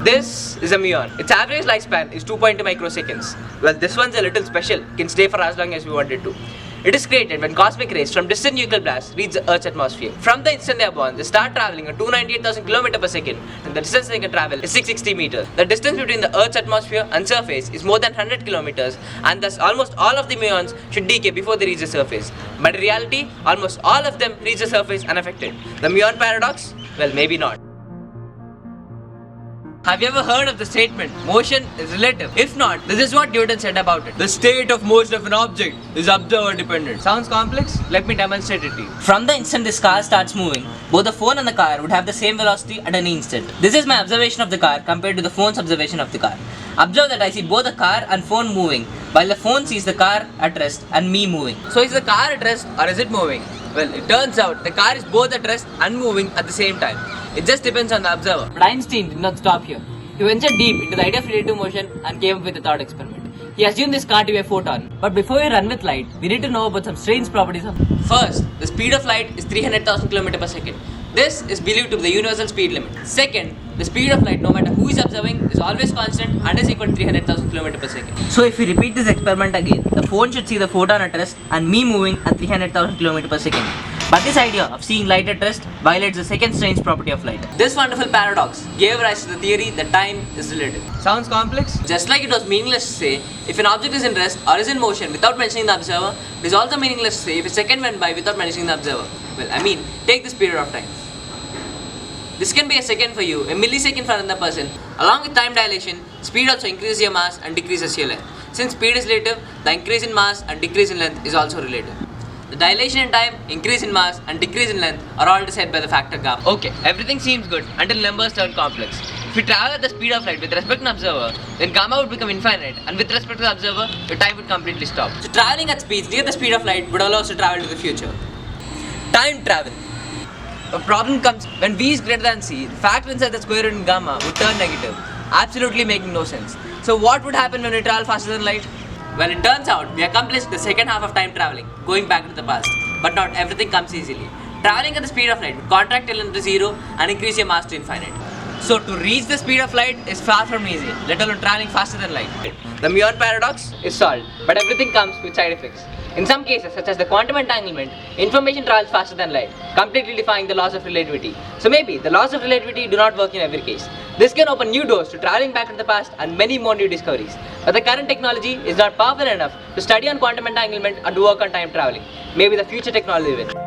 This is a muon. Its average lifespan is 2.2 microseconds. Well, this one's a little special. It can stay for as long as we want it to. It is created when cosmic rays from distant nuclear blasts reach the Earth's atmosphere. From the instant they are born, they start traveling at 298,000 km per second, and the distance they can travel is 660 meters. The distance between the Earth's atmosphere and surface is more than 100 kilometers, and thus almost all of the muons should decay before they reach the surface. But in reality, almost all of them reach the surface unaffected. The muon paradox? Well, maybe not. Have you ever heard of the statement, motion is relative? If not, this is what Newton said about it. The state of motion of an object is observer dependent. Sounds complex? Let me demonstrate it to you. From the instant this car starts moving, both the phone and the car would have the same velocity at any instant. This is my observation of the car compared to the phone's observation of the car. Observe that I see both the car and phone moving, while the phone sees the car at rest and me moving. So is the car at rest or is it moving? Well, it turns out the car is both at rest and moving at the same time. It just depends on the observer. But Einstein did not stop here. He ventured deep into the idea of relative motion and came up with a thought experiment. He assumed this car to be a photon. But before we run with light, we need to know about some strange properties of it. First, the speed of light is 300,000 km per second. This is believed to be the universal speed limit. Second, the speed of light, no matter who is observing, is always constant and is equal to 300,000 km per second. So if we repeat this experiment again, the phone should see the photon at rest and me moving at 300,000 km per second. But this idea of seeing light at rest violates the second strange property of light. This wonderful paradox gave rise to the theory that time is relative. Sounds complex? Just like it was meaningless to say if an object is in rest or is in motion without mentioning the observer, it is also meaningless to say if a second went by without mentioning the observer. Well, take this period of time. This can be a second for you, a millisecond for another person. Along with time dilation, speed also increases your mass and decreases your length. Since speed is relative, the increase in mass and decrease in length is also relative. The dilation in time, increase in mass and decrease in length are all decided by the factor gamma. Okay, everything seems good until numbers turn complex. If we travel at the speed of light with respect to an observer, then gamma would become infinite, and with respect to the observer, your time would completely stop. So traveling at speeds near the speed of light would allow us to travel to the future. Time travel. A problem comes when v is greater than c, the factor inside the square root in gamma would turn negative, absolutely making no sense. So what would happen when we travel faster than light? Well, it turns out we accomplished the second half of time traveling, going back to the past. But not everything comes easily. Traveling at the speed of light would contract till into zero and increase your mass to infinite. So to reach the speed of light is far from easy, let alone traveling faster than light. The muon paradox is solved, but everything comes with side effects. In some cases, such as the quantum entanglement, information travels faster than light, completely defying the laws of relativity. So maybe the laws of relativity do not work in every case. This can open new doors to traveling back to the past and many more new discoveries. But the current technology is not powerful enough to study on quantum entanglement and to work on time traveling. Maybe the future technology will.